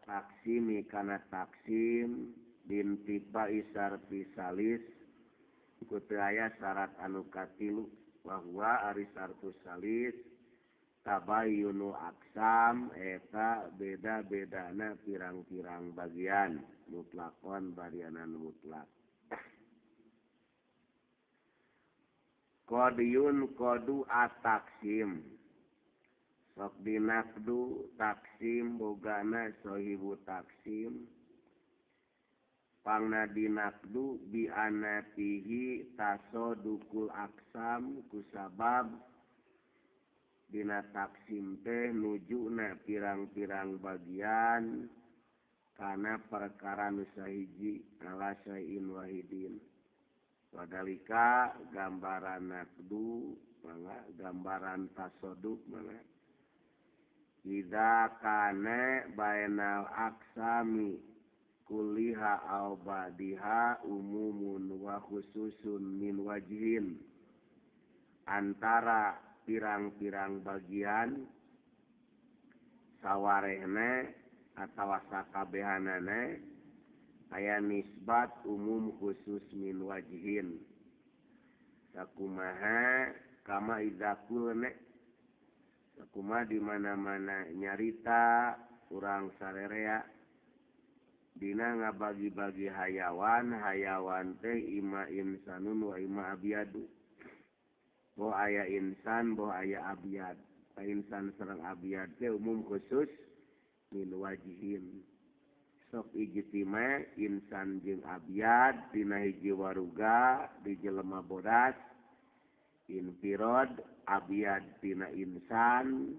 Taksimi kana taksim bintiba isar pisalis kutaya syarat anu katilu bahwa ari sartu salis tabayyunu aksam eta beda-bedana pirang-pirang bagian mutlakon barianan mutlak. Kodiyun kodu ataksim sok dinakdu taksim bogana sohibu taksim pangna dinakdu bi anatihi tasodukul aksam kusabab dina taksim teh nujuna pirang-pirang bagian kana perkara nu sahiji ala syai'in wahidin. Wadalika gambaran nakdu mangga gambaran tasoduk mangga idza kana bainal aksami kulliha aw badiha umumun wa khususun min wajhin antara pirang-pirang bagian sawarehna atawa sakabehanana aya nisbat umum khusus min wajhin sakumaha kama idza kulna sakuma di mana-mana nyarita urang sarerea dina ngabagi-bagi hayawan teh ima insanun wa ima abyadu bo aya insan bo aya abyad insan sareng abyad teh umum khusus min wajhin sok ijtima insan jeung abyad dina hiji waruga di jelema bodas infirod abyad dina insan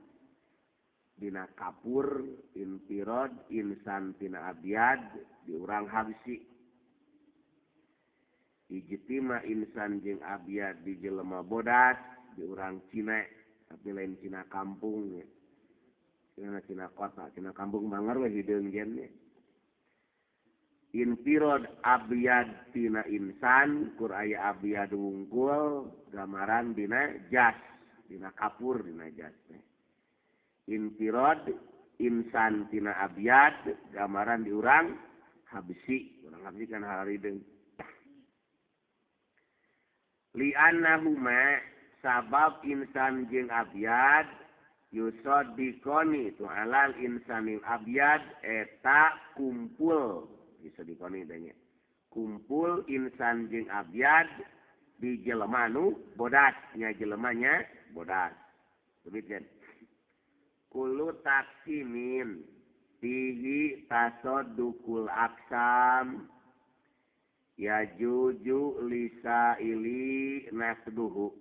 dina kapur infirod insan dina abyad di urang habsi ijtima insan jeung abyad di jelema bodas di urang Cina tapi lain Cina kampung ya. Cina kota Cina kampung banger we hideung gen infirod abyad tina insan kur aya abyad wungkul gamaran dina jas dina kapur dina jas infirod insan tina abyad gamaran di urang habsi kan harideung li annahuma sabab insan jeung abyad yusodikoni tu alal insanil abyad eta kumpul bisa dikoni danya kumpul insan jeung abyad di jelema nu bodas nya jelemanya bodas demikian kullu taksimin fihi tasaddukul aksam yajuju lisaili nasduhu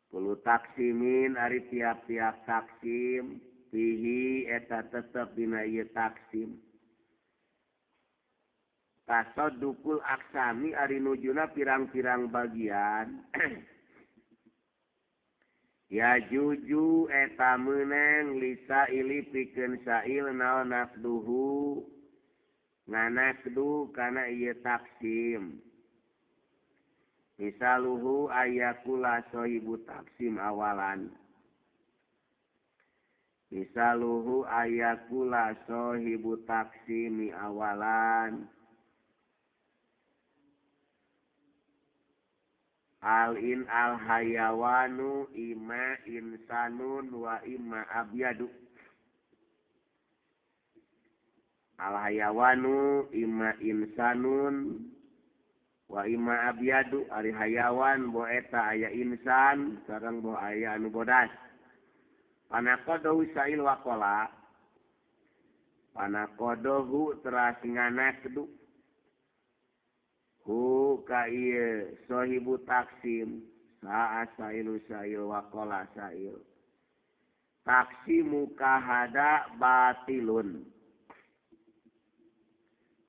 kullu taksimin ari tiap-tiap taksim fihi eta tetep dina ieu taksim tasaddukul aksami ari nujuna pirang-pirang bagian ya juju eta meunang lisa ili pikeun sail naon nasduhu nganasdu kana ieu taksim misaluhu ayakula sohibu taksim awalan misaluhu ayakula sohibu taksimi awalan al-in al-hayawanu ima insanun wa ima abyadu al-hayawanu ima insanun wa ima abyadu ari hayawan bo eta aya insan sareng bo aya anu bodas panakodohu sail waqala panakodohu teras nganakdu hu ka ieu sohibu taksim sa'a sailu sail waqala sail taksimu kahada batilun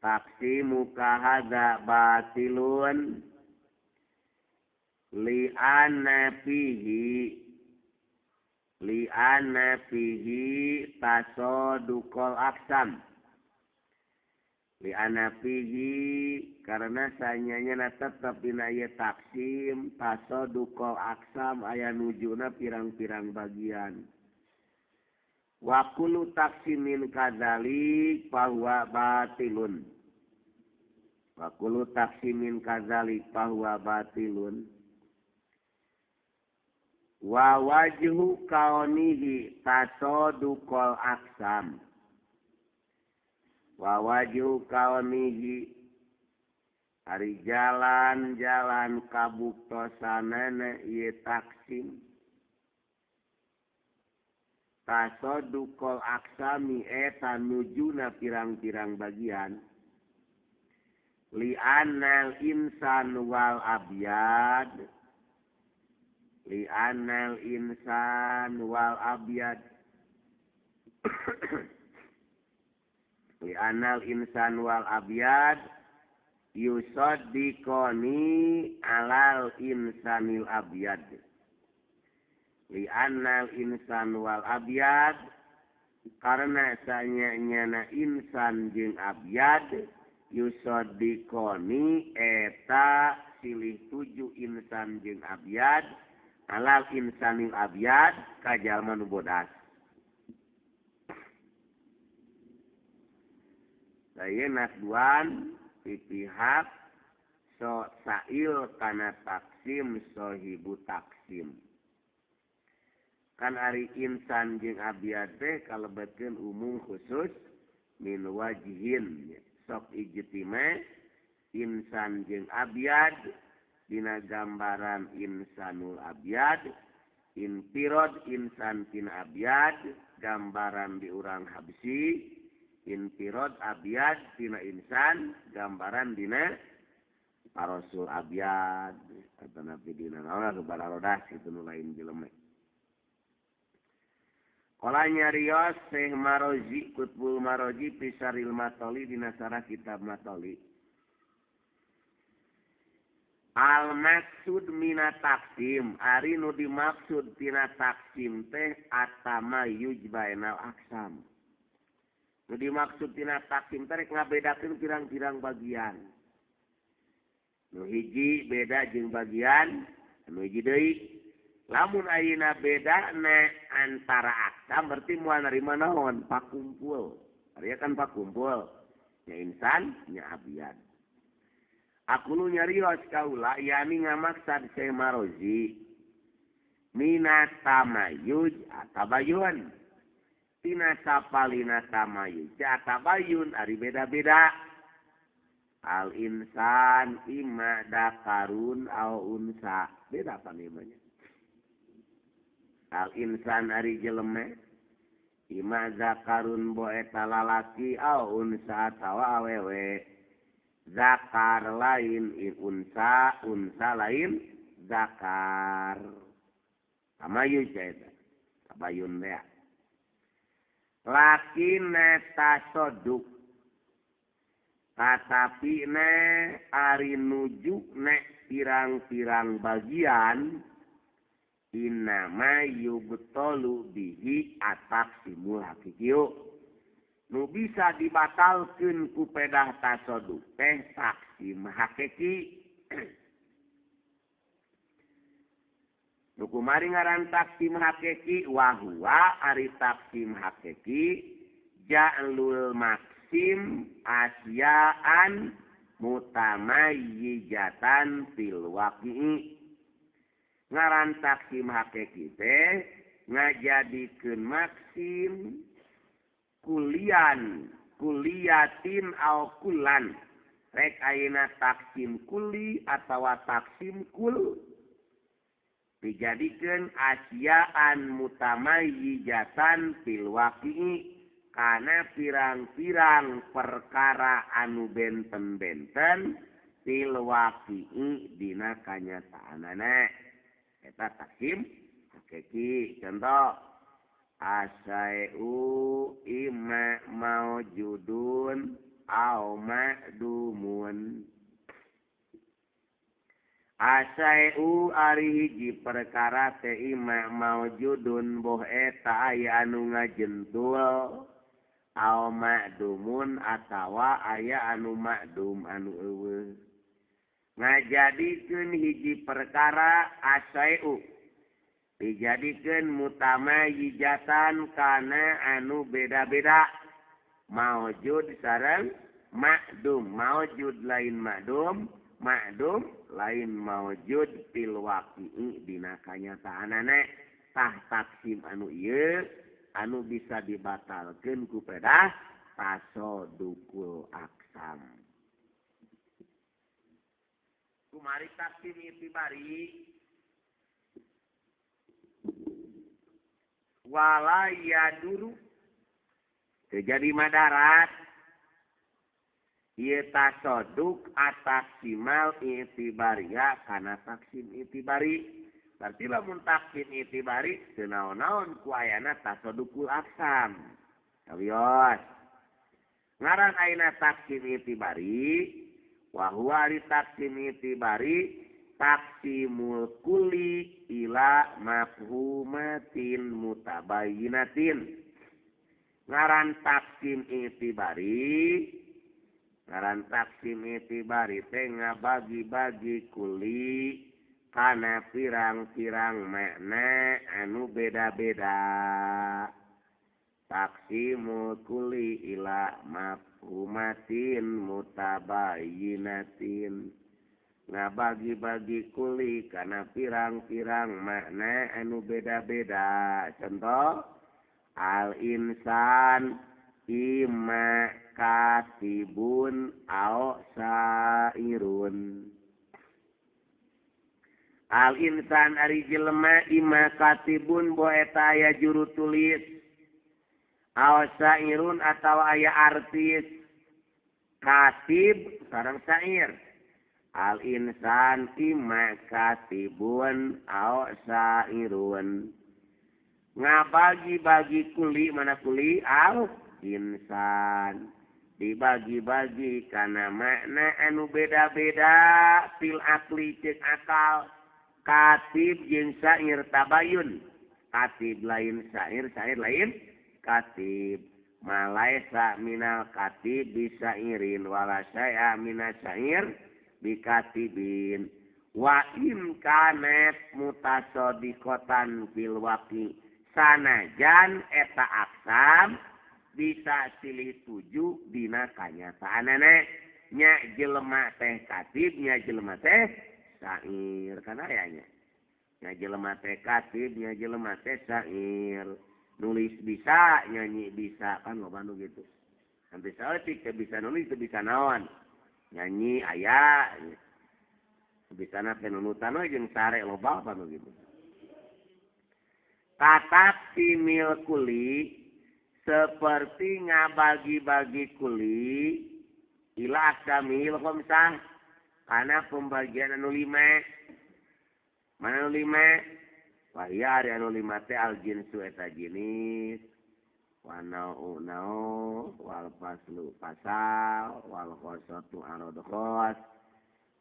taksimu kahada batilun li'anna fihi tasodukul aksam li'anna fihi karena sanyanya tetap dina ieu taksim tasodukul aksam aya nujuna pirang-pirang bagian Wa kullu taksimin kadzalik fahuwa batilun. Wa kullu taksimin kadzalik fahuwa batilun. Wa wajhu kaunihi tasaduqal aksam. Wa wajhu kaunihi ari jalan-jalan kabuktosanana ieu taksim. Tasaduqal aksami eta nujuna pirang-pirang bagian. Li'annal insan wal abyad. Li'annal insan wal abyad. Li'annal insan wal abyad yusaddiqoni alal insanil abyad. Li'annal insan wal abyad karena sanyana insan jeung abyad yusaddiqoni eta silih 7 insan jeung abyad alal insanil abyad ka jalma nu bodas. Saya nasduan pihak so sail kana taksim sohibu taksim. Kan ari insan jeung abyad teh kalebetkeun umum khusus min wajhin. Sok ijtima insan jeung abyad dina gambaran insanul abyad, infirad insan tina abyad gambaran di urang habsi, infirad abyad tina insan gambaran dina parasul abyad atau nabi dina naon bararodas itu nu lain jelema. Kala nyarios Syekh Marozi Qutbul Marozi Pisaril Matoli dina sarah kitab Matoli. Al maksud mina taksim ari nu dimaksud tina taksim teh atama yujbainal aksam. Nu dimaksud tina taksim teh rek ngabedakeun pirang-pirang bagian. Nu hiji beda jeung bagian, nu hiji deui lamun ayeuna bedana antara aksam berarti moal narima naon? Pakumpul. Ari kan pakumpul. Nya insan, nya abyad. Aku nu nyarios kaula yani ngamaksad Syekh Marozi minat tamayuj atabayun. Tina sapalina tamayuj atabayun ari beda-beda. Al insan imma dakarun au unsa. Beda apa namanya? Al insan ari jelema imma zakarun bo eta lalaki au unsa atawa awewe. Zakar lain unsa, unsa lain zakar. Tamayuj eta. Tabayun dea. Lakina tasoduk. Tatapi ne ari nujuk ne pirang-pirang bagian. Innama yubtolu bihi ataksimul hakikiyu. Nu bisa dibatalkeun ku pedah tasoduk teh taksim hakiki. Nu kumari ngaran taksim hakiki wa huwa ari taksim hakiki ja'lul maksim asya'an mutamayyijatan fil waqi'i. Ngaran taksim hakiki teh ngajadikeun maksim kuliyatin au kulan. Rek ayeuna taksim kuli atawa taksim kul. Dijadikeun asya'an mutamayyijatan fil waqi'i kana pirang-pirang perkara anu benten-benten fil waqi'i dina kanyataanana. Eta taksim hakiki. Contoh asai'u imma maujudun au ma'dumun. Asai'u ari hiji perkara teh imma maujudun boh eta aya anu ngajentul au ma'dumun atawa aya anu ma'dum anu eueuh. Ngajadikeun hiji perkara asai'u dijadikeun mutamayizatan kana anu beda-beda maujud sareng ma'dum. Maujud lain ma'dum, ma'dum lain maujud fil waqi'i dina kanyataanana. Tah taksim anu ieu anu bisa dibatalkeun ku pedah tasodukul aksam. Kumari taksim itibari wala yaduru terjadi madarat ieu tasoduk atas simal itibaria kana taksim itibari. Berarti lamun taksim itibari teu naon-naon ku ayana tasodukul aksam. Sawios. Ngaran ayeuna taksim itibari wa huwa ari taksim itibari taksimul kulli ila mafhumatin mutabayyinatin. Ngaran taksim itibari teh ngabagi-bagi kuli kana pirang-pirang makna anu beda-beda. Taksimul kuli ila mafhumatin mutabayyinatin. Ngabagi-bagi kuli kana pirang-pirang makna anu beda-beda. Contoh, al-insan imma katibun au sairun. Al-insan ari jelema imma katibun bo eta aya juru tulis au sairun atau aya artis. Katib sareng sair. Al-insan imma katibun au sairun. Ngabagi-bagi kuli mana kuli al-insan. Dibagi-bagi kana makna anu beda-beda fil akli cek akal. Katib jeung sair tabayun. Katib lain sair, sair lain katib. Malaisa minal katib bisairin wala syai'a minas sair bikatibin. Wa in kanet mutasodiqotan fil waqi. Sanajan eta aksam bisa silih tuju dina kanyataanana. Nya jelema teh katib, nya jelema teh sair. Kana ayanya. Nya jelema teh katib, nya jelema teh sair. Nulis bisa, nyanyi bisa. Kan loba nu gitu. Sampai saeutik teh bisa nulis, teh bisa naon. Nyanyi aya. Bisana teh nunutan we jeung sare loba apa nu gitu. Katak simil kuli seperti ngabagi-bagi kuli ila akamil khamsah kana pembagian anu 5. Mana anu 5? Wahya ari anu 5 teh al jinsu eta jinis wa nau wal faslu pasal wal khosatu arad khos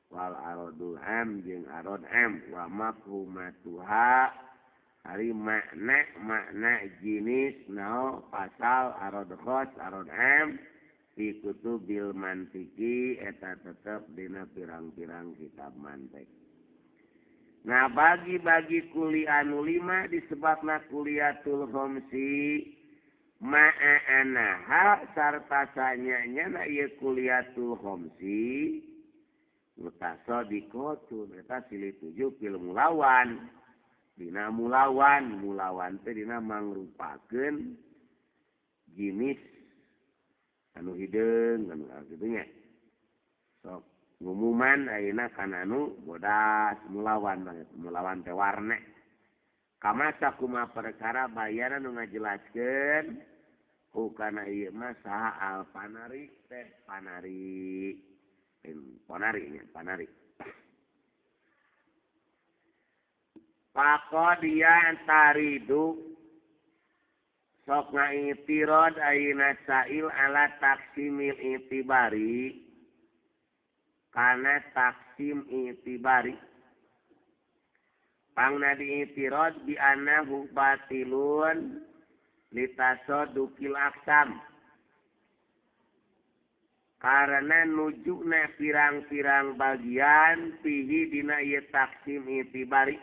wal aradul am jeung arad am wa mafhumatuha ari makna jinis nao pasal arad khos arad am fi kutubil mantiki eta tetep dina pirang-pirang kitab mantek. Nah bagi-bagi kuli anu 5 disebutna kuliatul khamsi ma'anaha sarta sanyanya na ieu kuliatul khamsi mutasadiqatun eta silih tuju fil mulawan. Dina mulawan teh dina mangrupakeun jinis anu hideung anu kitu nya. Sok ngumuman ayeuna kana anu bodas mulawan banget. Mulawan teh warna. Kama sakuma perkara bayaran nu ngajelaskeun hukana ieu mah saha al panari teh panari. Panari. Pakodian taridu sok ngaitirod ayeuna sail ala taksimil itibari kana taksim itibari pangna diitirod bi annahu batilun litasodukil aksam karena nujukna pirang-pirang bagian pihi dina ieu taksim itibari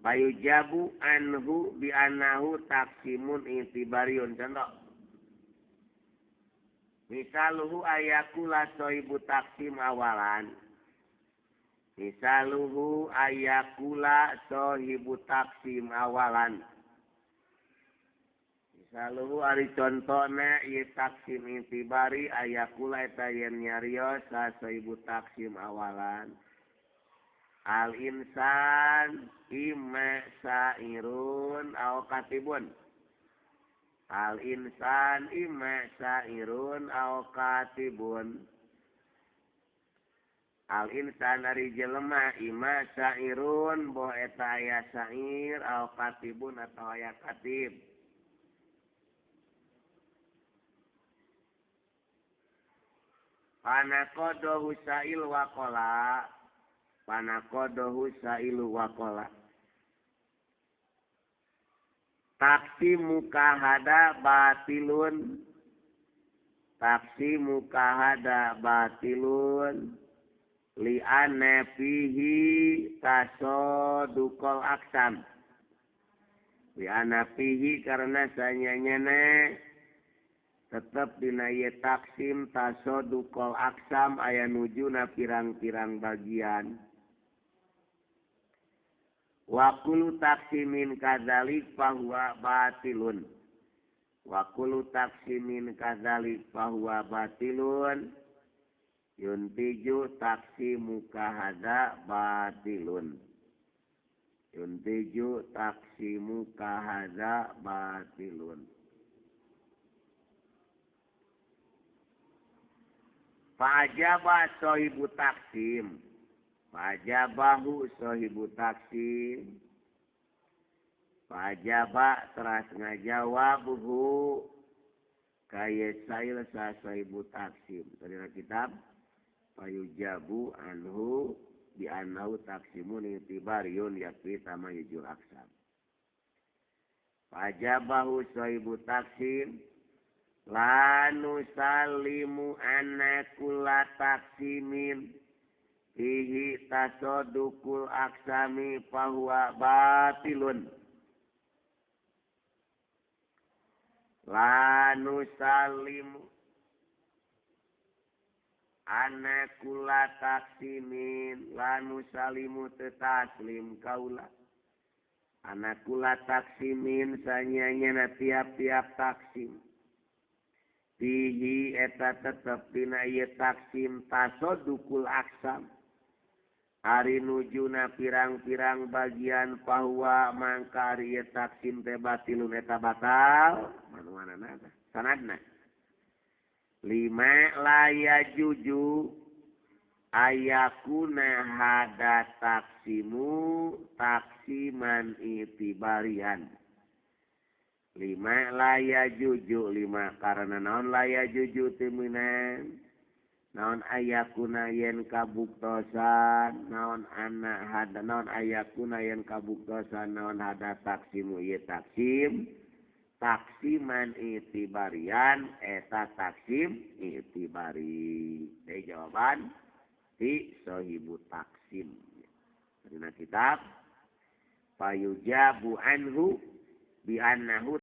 Payujabu anhu bi anahu taksimun itibariun. Contoh. Misaluhu ayakula sohibu taksim awalan. Misaluhu ayakula sohibu taksim awalan. Misaluhu ari contohna ieu taksim itibari ayakula eta yen nyarios sa sohibu taksim awalan. Al insan imma sairun au katibun. Al insan imma sairun au katibun. Al insan ari jelema imma sairun boh eta aya sair au katibun atau aya katib. Panakodohu sa'il waqala. Panakodohu sa'ilu waqala. Taksimu kahada batilun. Taksimu kahada batilun. Li'anna fihi tasodukol aksam. Li'anna fihi karena sanyanyana tetap dina ye taksim tasodukol aksam aya nujuna pirang-pirang bagian. Wa kullu taksimin kadzalik fahuwa batilun. Wa kullu taksimin kadzalik fahuwa batilun. Yuntiju taksimu kahada batilun. Yuntiju taksimu kahada batilun. Fa'ajaba sohibu taksim. Fa'ajabahu sohibu taksim. Fa'ajaba teras ngajawabuhu kaya sail sa sohibu taksim. Tadi kitab. Fayujabu anhu bi annahu taksimun itibariun yakfi tama yujul aksam. Fa'ajabahu sohibu taksim. La nusallimu anna kulla taksimin fihi tasodukul aksami fahuwa batilun. La nusallimu anna kulla taksimin. La nusallimu tetaslim kaula. Anna kulla taksimin sanyanya tiap-tiap taksim. Fihi eta tetep dina ieu taksim tasodukul aksam. Ari nujuna pirang-pirang bagian bahwa mangka ari ieu taksim teh batilun eta batal. Manu-manana teh sanadna. 5 la yajuju ayakuna hada taksimu taksiman itibarian. 5 laya juju 5 karena naon laya juju timinan naon ayakuna yen kabuktosan naon anak hada naon ayakuna yen kabuktosan naon hada taksimu ieu taksim taksiman itibarian eta taksim itibari. Jadi jawaban di sohibu taksim. Dina kitab Fayujabu anhu bi annahu